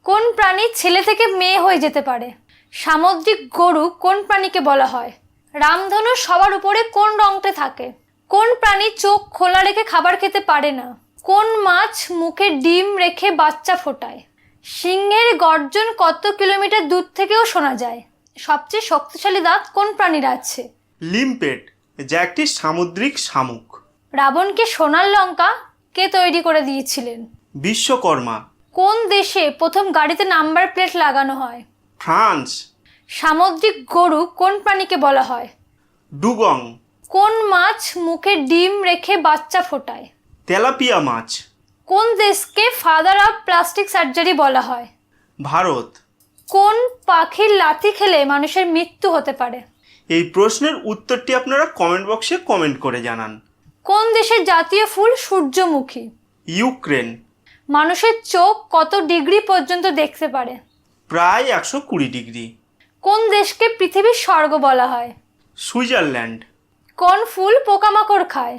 কোন প্রাণী ছেলে থেকে মেয়ে হয়ে যেতে পারে? সামুদ্রিক গরু কোন প্রাণীকে বলা হয়? রামধনু সবার উপরে কোন রংতে থাকে? কোন প্রাণী চোখ খোলা রেখে খাবার খেতে পারে না? কোন মাছ মুখে ডিম রেখে বাচ্চা ফোটায়? সিংহের গর্জন কত কিলোমিটার দূর থেকেও শোনা যায়? সবচেয়ে শক্তিশালী দাঁত কোন প্রাণীর আছে? লিম্পেট, যা একটি সামুদ্রিক শামুক। রাবণকে সোনার লঙ্কা কে তৈরি করে দিয়েছিলেন? বিশ্বকর্মা। কোন দেশে প্রথম গাড়িতে নাম্বার প্লেট লাগানো হয়? ফ্রান্স। সামুদ্রিক গরু কোন প্রাণীকে বলা হয়? ডুগং। কোন মাছ মুখে ডিম রেখে বাচ্চা ফোটায়? তেলাপিয়া মাছ। কোন দেশকে ফাদার অফ প্লাস্টিক সার্জারি বলা হয়? ভারত। কোন পাখির লাথি খেলে মানুষের মৃত্যু হতে পারে? এই প্রশ্নের উত্তরটি আপনারা কমেন্ট বক্সে কমেন্ট করে জানান। কোন দেশের জাতীয় ফুল সূর্যমুখী? ইউক্রেন। মানুষের চোখ কত ডিগ্রি পর্যন্ত দেখতে পারে? প্রায় 120 ডিগ্রি। কোন দেশকে পৃথিবীর স্বর্গ বলা হয়? সুইজারল্যান্ড। কোন ফুল পোকামাকড় খায়?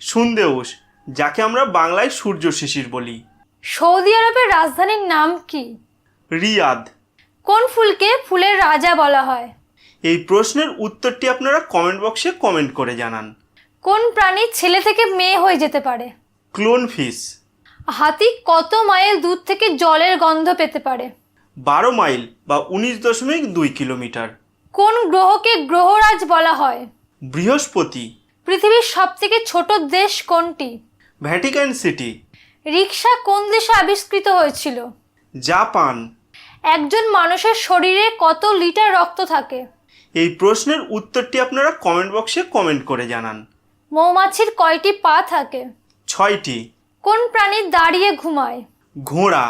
সুন্দেউস, যাকে আমরা বাংলায় সূর্য শিশির বলি। সৌদি আরবের রাজধানীর নাম কি? রিয়াদ। কোন ফুলকে ফুলের রাজা বলা হয়? এই প্রশ্নের উত্তরটি আপনারা কমেন্ট বক্সে কমেন্ট করে জানান। কোন প্রাণী ছেলে থেকে মেয়ে হয়ে যেতে পারে? Clone fish. হাতি কত মাইল দূর থেকে জলের গন্ধ পেতে পারে? 12 মাইল বা 19.2 কিলোমিটার। কোন গ্রহকে গ্রহরাজ বলা হয়? বৃহস্পতি। পৃথিবীর সবথেকে ছোট দেশ কোনটি? Vatican city. রিক্সা কোন দেশে আবিষ্কৃত হয়েছিল? জাপান। একজন মানুষের শরীরে কত লিটার রক্ত থাকে? এই প্রশ্নের উত্তরটি আপনারা কমেন্ট বক্সে কমেন্ট করে জানান। মৌমাছির কয়টি পা থাকে? 6টি। কোন প্রাণী দাঁড়িয়ে ঘুমায়? ঘোড়া।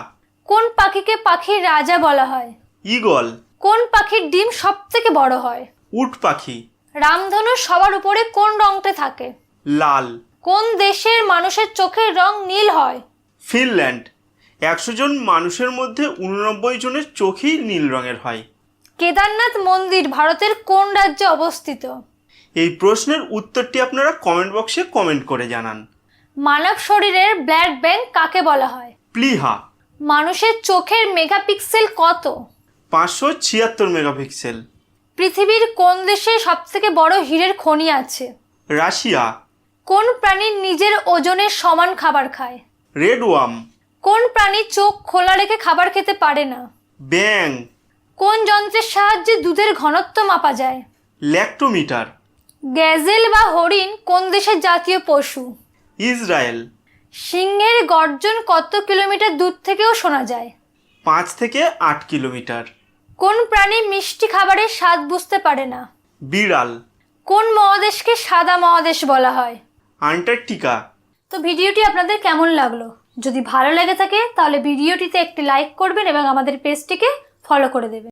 কোন পাখিকে পাখির রাজা বলা হয়? ঈগল। কোন পাখির ডিম সব থেকে বড় হয়? উট পাখি। রামধনু সবার উপরে কোন রংতে থাকে? লাল। কোন দেশের মানুষের চোখের রং নীল হয়? ফিনল্যান্ড। 100 জন মানুষের মধ্যে 89 জনের চোখই নীল রঙের হয়। কেদারনাথ মন্দির ভারতের কোন রাজ্যে অবস্থিত? এই প্রশ্নের উত্তরটি আপনারা কমেন্ট বক্সে কমেন্ট করে জানান। মানব শরীরের ব্লাড ব্যাংক কাকে বলা হয়? প্লিহা। মানুষের চোখের মেগাপিক্সেল কত? 576 মেগাপিক্সেল। পৃথিবীর কোন দেশে সবথেকে বড় হীরের খনি আছে? রাশিয়া। কোন প্রাণী নিজের ওজনের সমান খাবার খায়? Red worm. কোন প্রাণী চোখ খোলা রেখে খাবার খেতে পারে না? ব্যাং। কোন যন্ত্রের সাহায্যে দুধের ঘনত্ব মাপা যায়? ল্যাক্টোমিটার। গ্যাজেল বা হরিণ কোন দেশের জাতীয় পশু? ইসরায়েল। সিংহের গর্জন কত কিলোমিটার দূর থেকেও শোনা যায়? 5 থেকে 8 কিলোমিটার। কোন প্রাণী মিষ্টি খাবারের স্বাদ বুঝতে পারে না? বিড়াল। কোন মহাদেশকে সাদা মহাদেশ বলা হয়? আন্টার্কটিকা। তো ভিডিওটি আপনাদের কেমন লাগলো? যদি ভালো লেগে থাকে তাহলে ভিডিওটিতে একটি লাইক করবেন এবং আমাদের পেজটিকে ফলো করে দেবেন।